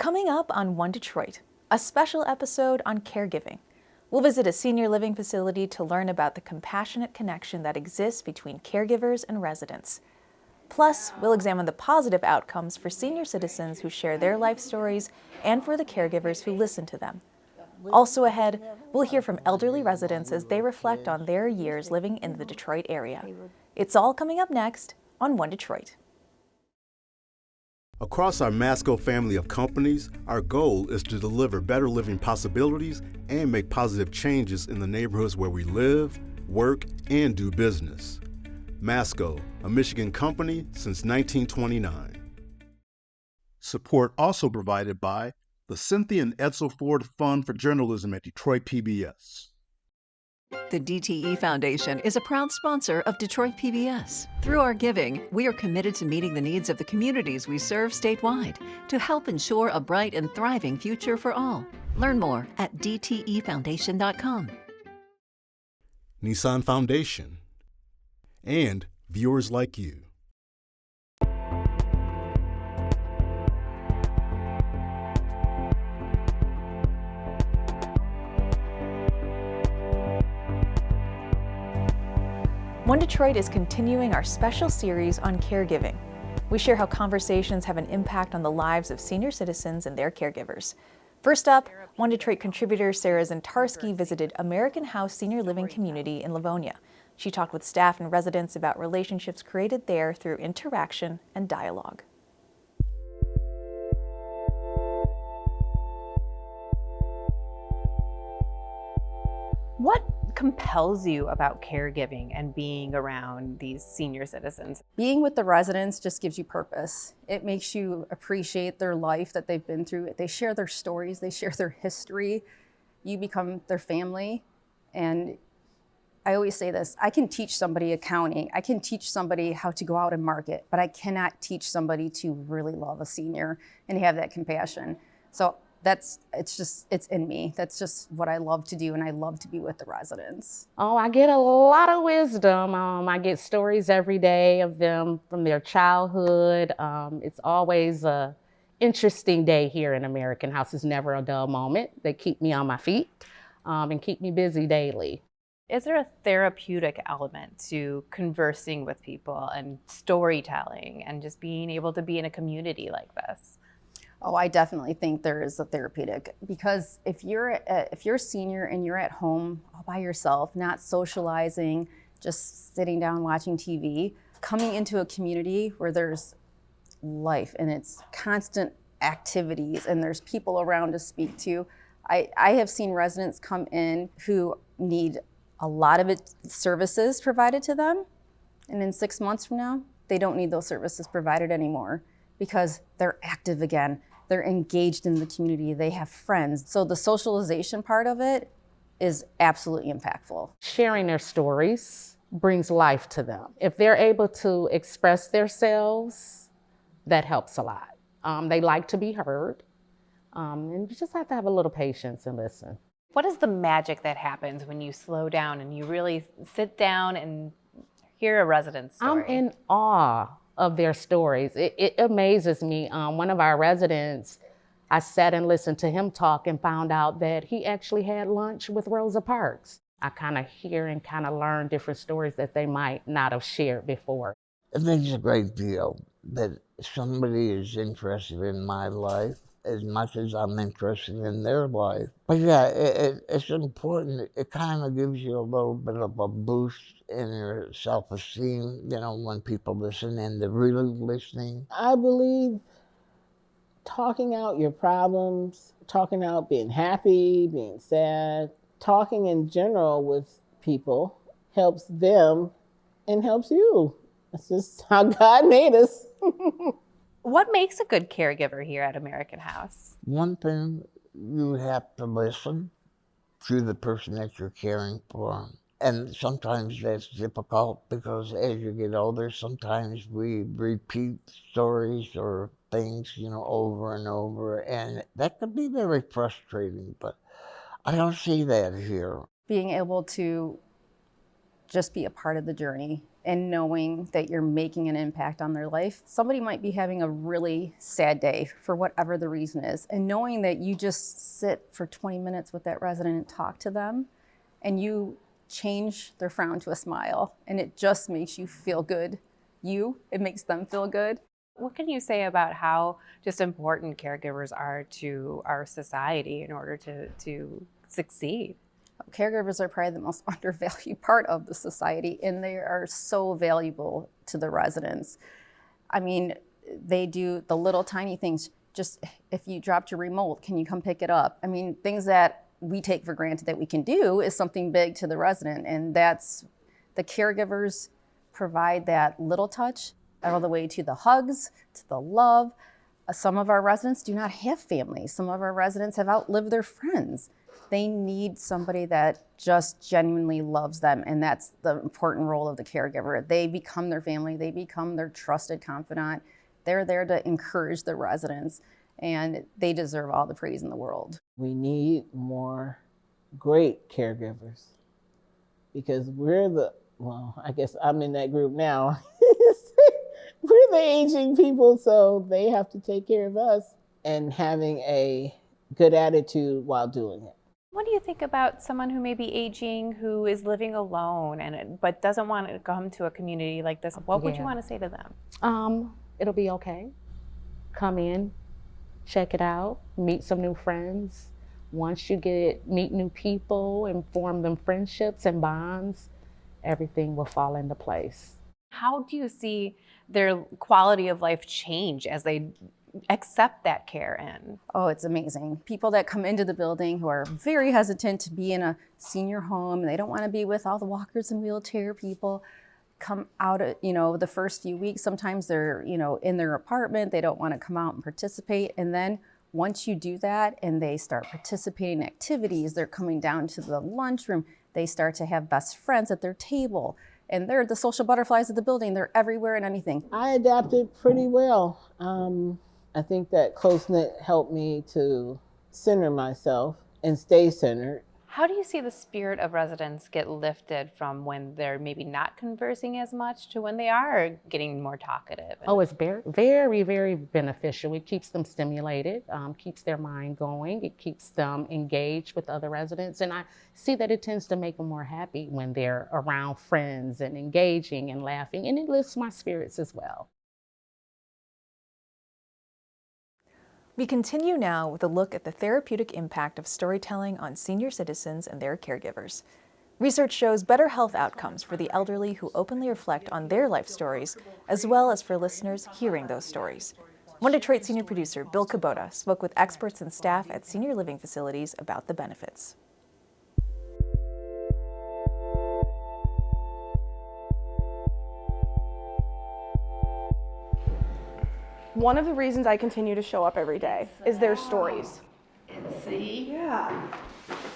Coming up on One Detroit, a special episode on caregiving. We'll visit a senior living facility to learn about the compassionate connection that exists between caregivers and residents. Plus, we'll examine the positive outcomes for senior citizens who share their life stories and for the caregivers who listen to them. Also ahead, we'll hear from elderly residents as they reflect on their years living in the Detroit area. It's all coming up next on One Detroit. Across our Masco family of companies, our goal is to deliver better living possibilities and make positive changes in the neighborhoods where we live, work, and do business. Masco, a Michigan company since 1929. Support also provided by the Cynthia and Edsel Ford Fund for Journalism at Detroit PBS. The DTE Foundation is a proud sponsor of Detroit PBS. Through our giving, we are committed to meeting the needs of the communities we serve statewide to help ensure a bright and thriving future for all. Learn more at dtefoundation.com. Nissan Foundation, and viewers like you. One Detroit is continuing our special series on caregiving. We share how conversations have an impact on the lives of senior citizens and their caregivers. First up, One Detroit contributor Sarah Zintarski visited American House Senior Living Community in Livonia. She talked with staff and residents about relationships created there through interaction and dialogue. What compels you about caregiving and being around these senior citizens? Being with the residents just gives you purpose. It makes you appreciate their life that they've been through. They share their stories, they share their history. You become their family. And I always say this, I can teach somebody accounting, I can teach somebody how to go out and market, but I cannot teach somebody to really love a senior and have that compassion. So it's in me. That's just what I love to do, and I love to be with the residents. Oh, I get a lot of wisdom. I get stories every day of them from their childhood. It's always a interesting day here in American House. It's never a dull moment. They keep me on my feet and keep me busy daily. Is there a therapeutic element to conversing with people and storytelling and just being able to be in a community like this? Oh, I definitely think there is a therapeutic, because if you're a senior and you're at home all by yourself, not socializing, just sitting down watching TV, coming into a community where there's life and it's constant activities and there's people around to speak to. I have seen residents come in who need a lot of services provided to them, and in 6 months from now, they don't need those services provided anymore because they're active again. They're engaged in the community, they have friends. So the socialization part of it is absolutely impactful. Sharing their stories brings life to them. If they're able to express themselves, that helps a lot. They like to be heard, and you just have to have a little patience and listen. What is the magic that happens when you slow down and you really sit down and hear a resident's story? I'm in awe of their stories. It amazes me. One of our residents, I sat and listened to him talk and found out that he actually had lunch with Rosa Parks. I kind of hear and kind of learn different stories that they might not have shared before. It makes a great deal that somebody is interested in my life as much as I'm interested in their life. But yeah, it's important. It kind of gives you a little bit of a boost in your self-esteem, when people listen and they're really listening. I believe talking out your problems, talking out being happy, being sad, talking in general with people helps them and helps you. That's just how God made us. What makes a good caregiver here at American House? One thing, you have to listen to the person that you're caring for. And sometimes that's difficult because as you get older, sometimes we repeat stories or things, over and over. And that can be very frustrating, but I don't see that here. Being able to just be a part of the journey and knowing that you're making an impact on their life. Somebody might be having a really sad day for whatever the reason is, and knowing that you just sit for 20 minutes with that resident and talk to them, and you change their frown to a smile, and it just makes you feel good. It makes them feel good. What can you say about how just important caregivers are to our society in order to succeed? Caregivers are probably the most undervalued part of the society, and they are so valuable to the residents. I mean, they do the little tiny things. Just if you dropped your remote, can you come pick it up? I mean, things that we take for granted that we can do is something big to the resident, and that's the caregivers provide that little touch all the way to the hugs, to the love. Some of our residents do not have families. Some of our residents have outlived their friends. They need somebody that just genuinely loves them, and that's the important role of the caregiver. They become their family. They become their trusted confidant. They're there to encourage the residents, and they deserve all the praise in the world. We need more great caregivers because I guess I'm in that group now. We're the aging people, so they have to take care of us, and having a good attitude while doing it. What do you think about someone who may be aging, who is living alone but doesn't want to come to a community like this? What would you want to say to them? It'll be okay. Come in, check it out, meet some new friends. Once you meet new people and form them friendships and bonds, everything will fall into place. How do you see their quality of life change as they accept that care in? Oh, it's amazing. People that come into the building who are very hesitant to be in a senior home, and they don't want to be with all the walkers and wheelchair people, come out, the first few weeks, sometimes they're, in their apartment, they don't want to come out and participate. And then once you do that and they start participating in activities, they're coming down to the lunchroom, they start to have best friends at their table. And they're the social butterflies of the building. They're everywhere and anything. I adapted pretty well. I think that close-knit helped me to center myself and stay centered. How do you see the spirit of residents get lifted from when they're maybe not conversing as much to when they are getting more talkative? Oh, it's very, very, very beneficial. It keeps them stimulated, keeps their mind going. It keeps them engaged with other residents. And I see that it tends to make them more happy when they're around friends and engaging and laughing. And it lifts my spirits as well. We continue now with a look at the therapeutic impact of storytelling on senior citizens and their caregivers. Research shows better health outcomes for the elderly who openly reflect on their life stories, as well as for listeners hearing those stories. One Detroit senior producer, Bill Kubota, spoke with experts and staff at senior living facilities about the benefits. One of the reasons I continue to show up every day is their stories.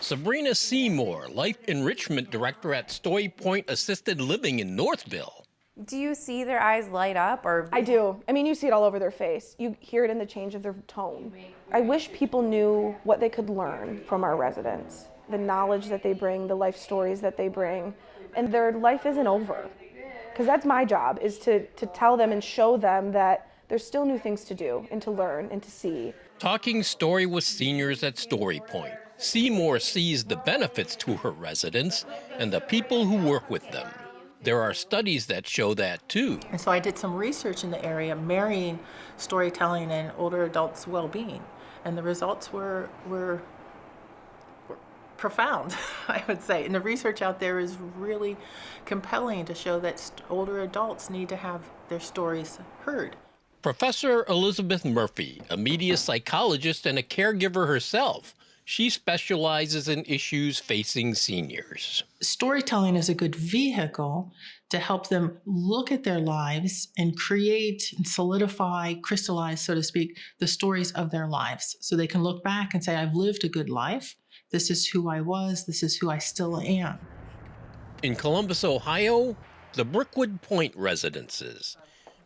Sabrina Seymour, Life Enrichment Director at Story Point Assisted Living in Northville. Do you see their eyes light up? Or I do. I mean, you see it all over their face. You hear it in the change of their tone. I wish people knew what they could learn from our residents, the knowledge that they bring, the life stories that they bring, and their life isn't over. Because that's my job, is to tell them and show them that there's still new things to do and to learn and to see. Talking story with seniors at Story Point, Seymour sees the benefits to her residents and the people who work with them. There are studies that show that too. And so I did some research in the area, marrying storytelling and older adults' well-being. And the results were profound, I would say. And the research out there is really compelling to show that older adults need to have their stories heard. Professor Elizabeth Murphy, a media psychologist and a caregiver herself, she specializes in issues facing seniors. Storytelling is a good vehicle to help them look at their lives and create and solidify, crystallize, so to speak, the stories of their lives. So they can look back and say, I've lived a good life. This is who I was. This is who I still am. In Columbus, Ohio, the Brookwood Point residences.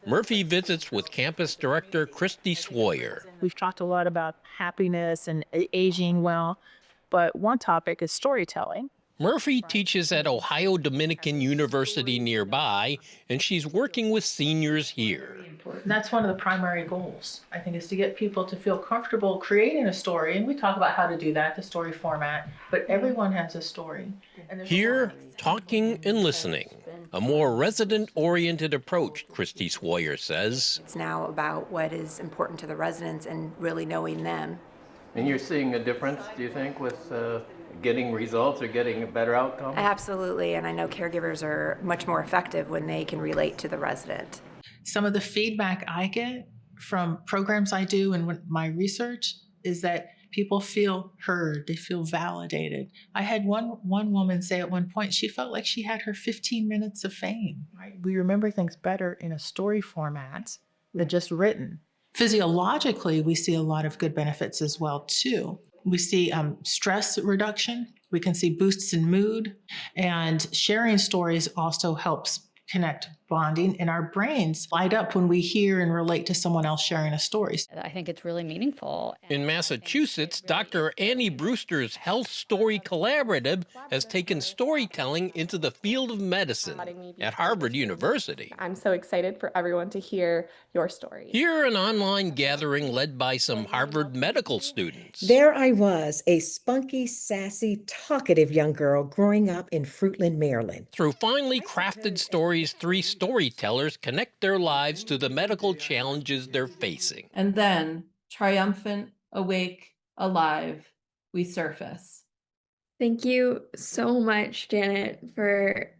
Murphy visits with campus director Christy Swoyer. We've talked a lot about happiness and aging well, but one topic is storytelling. Murphy teaches at Ohio Dominican University nearby, and she's working with seniors here. And that's one of the primary goals, I think, is to get people to feel comfortable creating a story. And we talk about how to do that, the story format, but everyone has a story. Here, talking and listening. A more resident-oriented approach, Christy Swoyer says. It's now about what is important to the residents and really knowing them. And you're seeing a difference, do you think, with getting results or getting a better outcome? Absolutely, and I know caregivers are much more effective when they can relate to the resident. Some of the feedback I get from programs I do and my research is that people feel heard, they feel validated. I had one woman say at one point she felt like she had her 15 minutes of fame. Right? We remember things better in a story format than just written. Physiologically, we see a lot of good benefits as well, too. We see stress reduction. We can see boosts in mood. And sharing stories also helps connect bonding, and our brains light up when we hear and relate to someone else sharing a story. I think it's really meaningful. In Massachusetts, Dr. Annie Brewster's Health Story Collaborative has taken storytelling into the field of medicine at Harvard University. I'm so excited for everyone to hear your story. Here, an online gathering led by some Harvard medical students. There I was, a spunky, sassy, talkative young girl growing up in Fruitland, Maryland. Through finely crafted stories, 3 storytellers connect their lives to the medical challenges they're facing. And then, triumphant, awake, alive, we surface. Thank you so much, Janet, for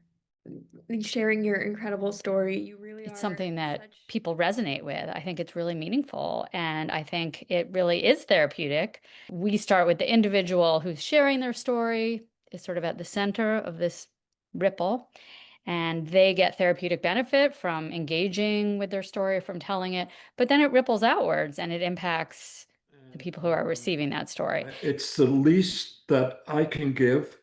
sharing your incredible story. You really It's something that people resonate with. I think it's really meaningful, and I think it really is therapeutic. We start with the individual who's sharing their story, is sort of at the center of this ripple. And they get therapeutic benefit from engaging with their story, from telling it, but then it ripples outwards and it impacts the people who are receiving that story. It's the least that I can give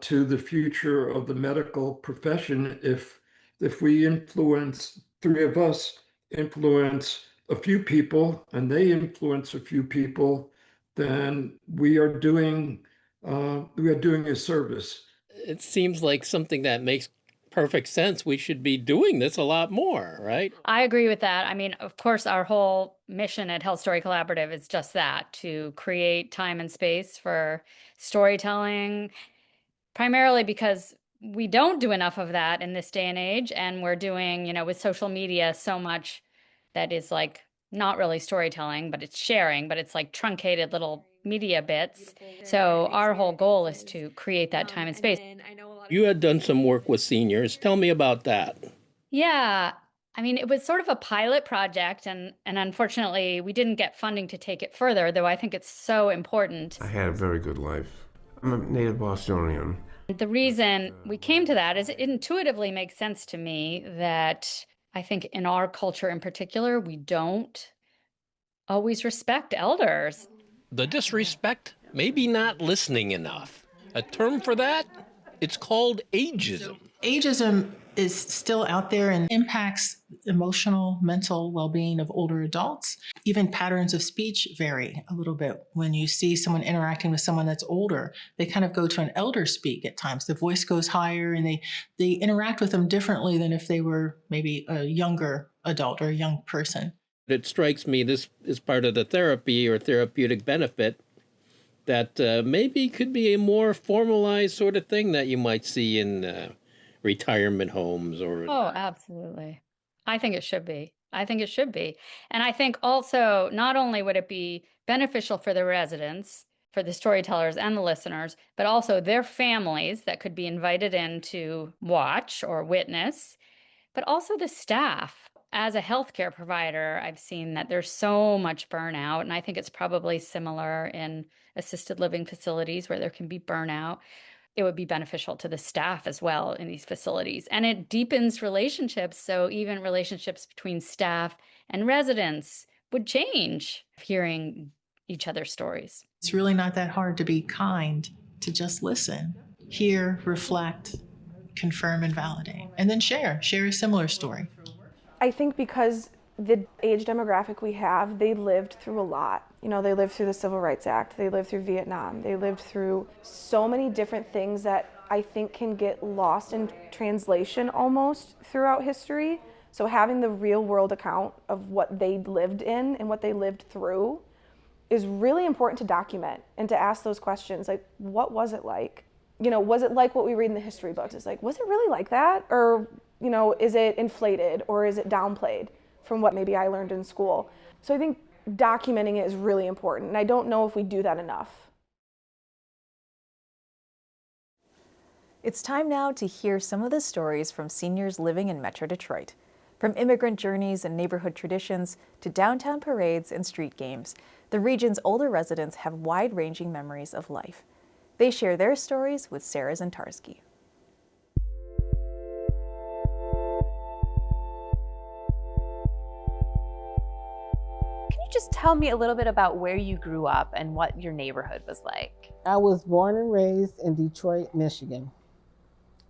to the future of the medical profession if we influence, 3 of us influence a few people and they influence a few people, then we are doing a service. It seems like something that makes perfect sense. We should be doing this a lot more, right? I agree with that. I mean, of course, our whole mission at Health Story Collaborative is just that, to create time and space for storytelling, primarily because we don't do enough of that in this day and age. And we're doing, with social media, so much that is like not really storytelling, but it's sharing, but it's like truncated little media bits. So our whole goal is to create that time and space. You had done some work with seniors. Tell me about that. Yeah. I mean, it was sort of a pilot project, and unfortunately, we didn't get funding to take it further, though I think it's so important. I had a very good life. I'm a native Bostonian. The reason we came to that is it intuitively makes sense to me that I think in our culture in particular, we don't always respect elders. The disrespect, maybe not listening enough. A term for that? It's called ageism. Ageism is still out there and impacts emotional, mental well-being of older adults. Even patterns of speech vary a little bit. When you see someone interacting with someone that's older, they kind of go to an elder speak at times. The voice goes higher and they interact with them differently than if they were maybe a younger adult or a young person. It strikes me this is part of the therapy or therapeutic benefit that maybe could be a more formalized sort of thing that you might see in retirement homes or... Oh, absolutely. I think it should be. And I think also not only would it be beneficial for the residents, for the storytellers and the listeners, but also their families that could be invited in to watch or witness, but also the staff. As a healthcare provider, I've seen that there's so much burnout, and I think it's probably similar in assisted living facilities where there can be burnout. It would be beneficial to the staff as well in these facilities, and it deepens relationships. So even relationships between staff and residents would change hearing each other's stories. It's really not that hard to be kind, to just listen, hear, reflect, confirm, and validate, and then share a similar story. I think because The age demographic we have, they lived through a lot. You know, they lived through the Civil Rights Act, they lived through Vietnam, they lived through so many different things that I think can get lost in translation almost throughout history. So having the real world account of what they lived in and what they lived through is really important to document and to ask those questions, like, what was it like? You know, was it like what we read in the history books? It's like, was it really like that? Or, you know, is it inflated or is it downplayed from what maybe I learned in school? So I think documenting it is really important, and I don't know if we do that enough. It's time now to hear some of the stories from seniors living in Metro Detroit. From immigrant journeys and neighborhood traditions to downtown parades and street games, the region's older residents have wide-ranging memories of life. They share their stories with Sarah Zintarski. Can you just tell me a little bit about where you grew up and what your neighborhood was like? I was born and raised in Detroit, Michigan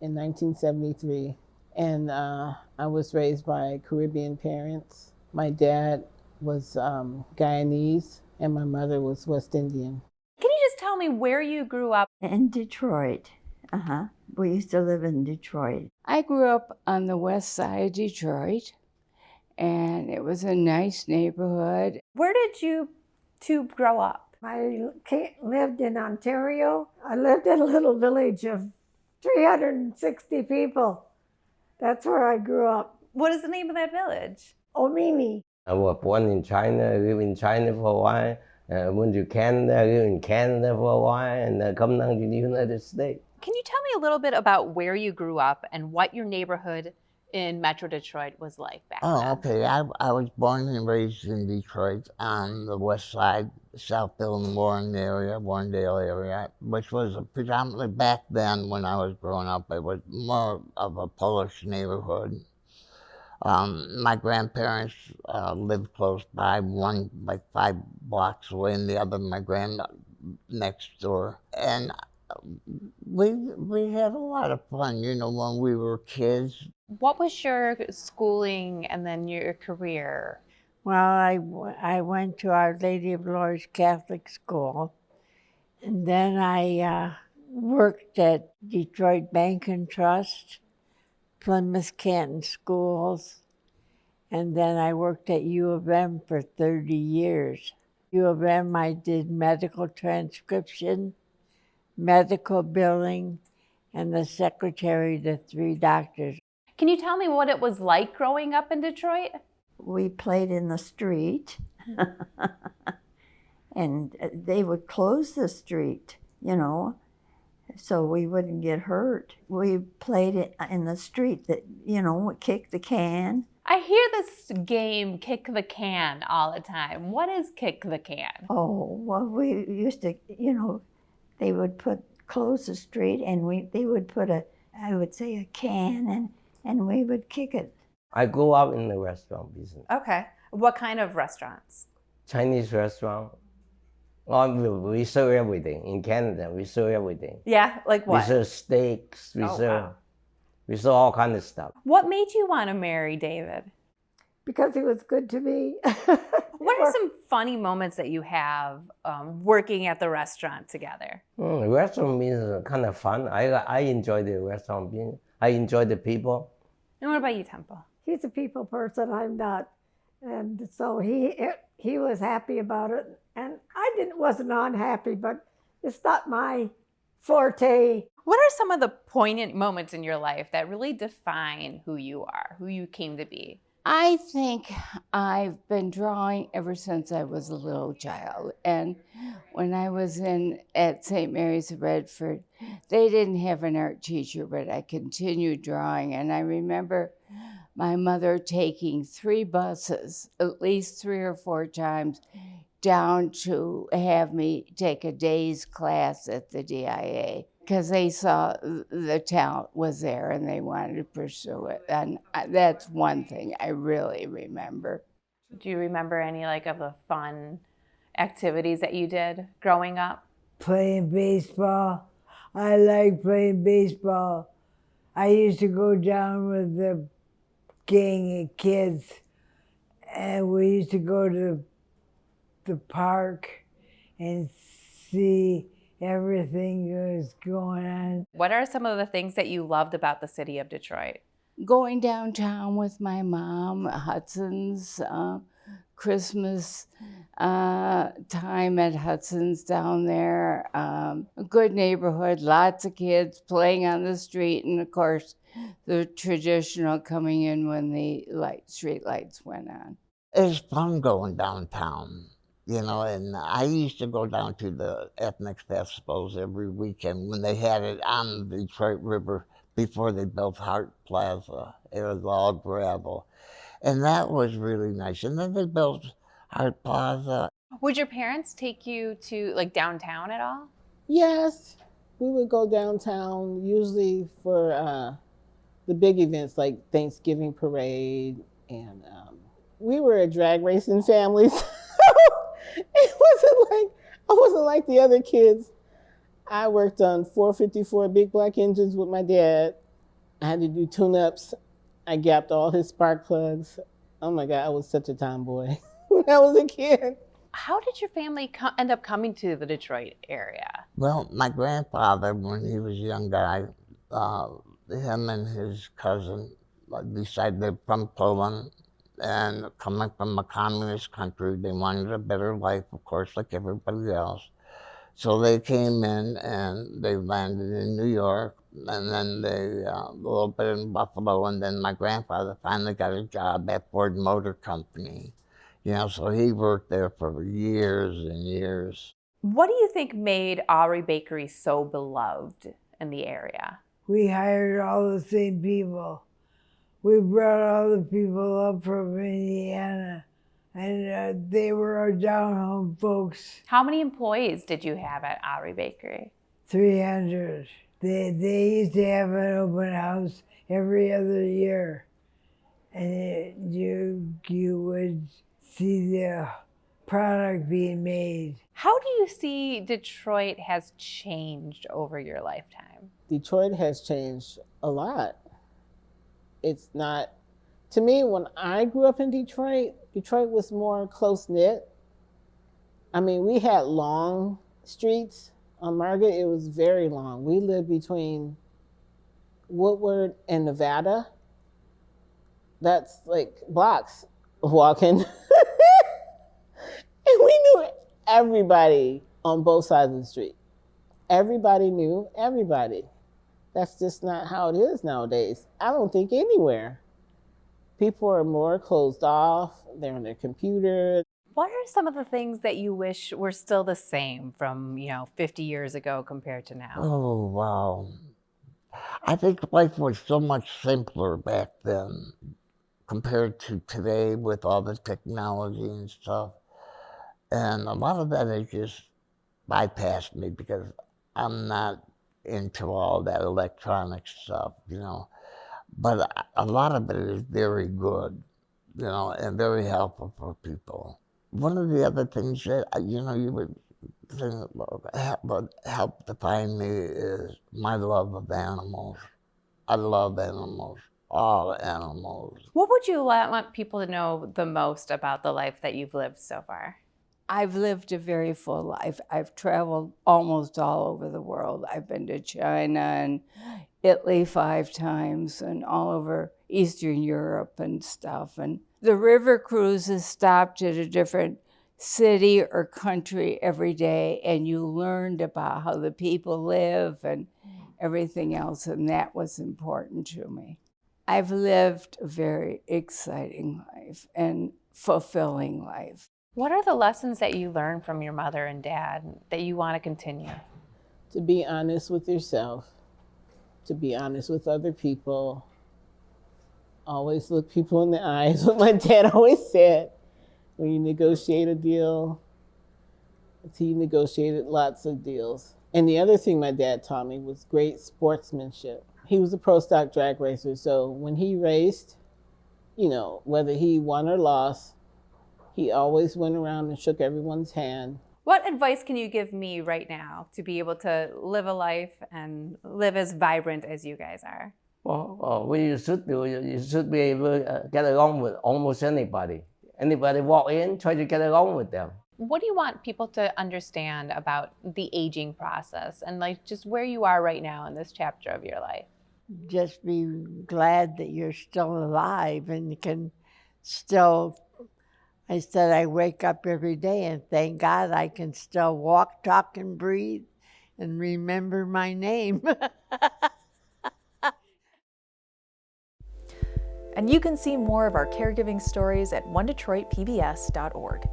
in 1973. And I was raised by Caribbean parents. My dad was Guyanese and my mother was West Indian. Can you just tell me where you grew up? In Detroit. We used to live in Detroit. I grew up on the west side of Detroit, and it was a nice neighborhood. Where did you two grow up? I lived in Ontario. I lived in a little village of 360 people. That's where I grew up. What is the name of that village? Omimi. I was born in China, lived in China for a while, went to Canada, lived in Canada for a while, and come down to the United States. Can you tell me a little bit about where you grew up and what your neighborhood in Metro Detroit was like back then? Oh, okay. I was born and raised in Detroit on the west side, Southfield and Warrendale area, which was predominantly back then when I was growing up, it was more of a Polish neighborhood. My grandparents lived close by, one like 5 blocks away, and the other my grand next door. And we had a lot of fun, you know, when we were kids. What was your schooling and then your career? Well, I went to Our Lady of Lourdes Catholic School, and then I worked at Detroit Bank and Trust, Plymouth Canton Schools, and then I worked at U of M for 30 years. U of M, I did medical transcription, medical billing, and the secretary to 3 doctors. Can you tell me what it was like growing up in Detroit? We played in the street, and they would close the street, you know, so we wouldn't get hurt. We played it in the street, that, you know, kick the can. I hear this game, kick the can, all the time. What is kick the can? Oh, well, we used to, you know, they would close the street, and they would put a can, and we would kick it. I grew up in the restaurant business. Okay. What kind of restaurants? Chinese restaurant. We serve everything. In Canada, we serve everything. Yeah, like what? We serve steaks, we serve all kinds of stuff. What made you want to marry David? Because he was good to me. What are some funny moments that you have working at the restaurant together? The restaurant business is kind of fun. I enjoy the restaurant business. I enjoy the people. And what about you, Temple? He's a people person, I'm not. And so he was happy about it. And I wasn't unhappy, but it's not my forte. What are some of the poignant moments in your life that really define who you are, who you came to be? I think I've been drawing ever since I was a little child. And when I was at St. Mary's of Redford, they didn't have an art teacher, but I continued drawing. And I remember my mother taking 3 buses, at least 3 or 4 times, down to have me take a day's class at the DIA, because they saw the talent was there and they wanted to pursue it. And that's one thing I really remember. Do you remember any of the fun activities that you did growing up? Playing baseball. I like playing baseball. I used to go down with the gang of kids And we used to go to the park and see everything that was going on. What are some of the things that you loved about the city of Detroit? Going downtown with my mom, Hudson's, Christmas time at Hudson's down there. A good neighborhood, lots of kids playing on the street, and of course, the traditional coming in when the street lights went on. It's fun going downtown, you know, and I used to go down to the ethnic festivals every weekend when they had it on the Detroit River before they built Hart Plaza. It was all gravel. And that was really nice. And then they built Hart Plaza. Would your parents take you to like downtown at all? Yes, we would go downtown usually for the big events like Thanksgiving parade, and we were a drag racing family. So I wasn't like the other kids. I worked on 454 big black engines with my dad. I had to do tune-ups. I gapped all his spark plugs. Oh my God, I was such a tomboy when I was a kid. How did your family end up coming to the Detroit area? Well, my grandfather, when he was a young guy, him and his cousin decided they're from Poland and coming from a communist country, they wanted a better life, of course, like everybody else. So they came in and they landed in New York, and then they a little bit in Buffalo, and then my grandfather finally got a job at Ford Motor Company. You know, so he worked there for years and years. What do you think made Ari Bakery so beloved in the area? We hired all the same people. We brought all the people up from Indiana, and they our our down-home folks. How many employees did you have at Ari Bakery? 300. They used to have an open house every other year, and you would see the product being made. How do you see Detroit has changed over your lifetime? Detroit has changed a lot. It's not, to me, when I grew up in Detroit, Detroit was more close-knit. I mean, we had long streets on Margaret. It was very long. We lived between Woodward and Nevada. That's like blocks of walking. And we knew everybody on both sides of the street. Everybody knew everybody. That's just not how it is nowadays. I don't think anywhere. People are more closed off. They're on their computer. What are some of the things that you wish were still the same from, 50 years ago compared to now? Oh, wow. I think life was so much simpler back then compared to today with all the technology and stuff. And a lot of that has just bypassed me because I'm not into all that electronic stuff, But a lot of it is very good, and very helpful for people. One of the other things that, you would think would help define me is my love of animals. I love animals, all animals. What would you want people to know the most about the life that you've lived so far? I've lived a very full life. I've traveled almost all over the world. I've been to China and Italy 5 times and all over Eastern Europe and stuff. And the river cruises stopped at a different city or country every day, and you learned about how the people live and everything else, and that was important to me. I've lived a very exciting life and fulfilling life. What are the lessons that you learned from your mother and dad that you want to continue? To be honest with yourself, to be honest with other people, always look people in the eyes, what my dad always said. When you negotiate a deal, he negotiated lots of deals. And the other thing my dad taught me was great sportsmanship. He was a pro stock drag racer, so when he raced, whether he won or lost, he always went around and shook everyone's hand. What advice can you give me right now to be able to live a life and live as vibrant as you guys are? Well, what you should do, you should be able to get along with almost anybody. Anybody walk in, try to get along with them. What do you want people to understand about the aging process and like just where you are right now in this chapter of your life? Just be glad that you're still alive and you can still, I said, I wake up every day and thank God I can still walk, talk, and breathe and remember my name. And you can see more of our caregiving stories at onedetroitpbs.org.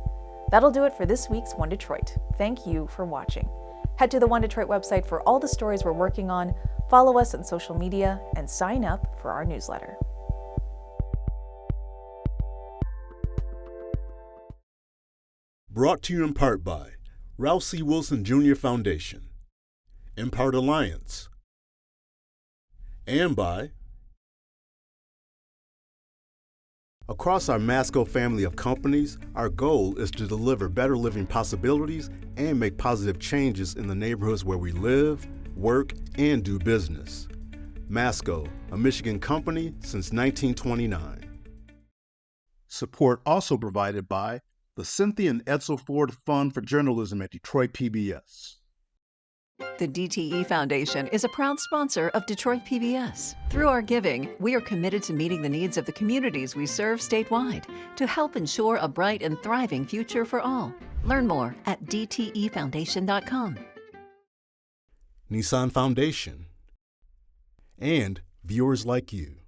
That'll do it for this week's One Detroit. Thank you for watching. Head to the One Detroit website for all the stories we're working on, follow us on social media, and sign up for our newsletter. Brought to you in part by Ralph C. Wilson Jr. Foundation, Empart Alliance, and by across our Masco family of companies, our goal is to deliver better living possibilities and make positive changes in the neighborhoods where we live, work, and do business. Masco, a Michigan company since 1929. Support also provided by the Cynthia and Edsel Ford Fund for Journalism at Detroit PBS. The DTE Foundation is a proud sponsor of Detroit PBS. Through our giving, we are committed to meeting the needs of the communities we serve statewide to help ensure a bright and thriving future for all. Learn more at dtefoundation.com. Nissan Foundation, and viewers like you.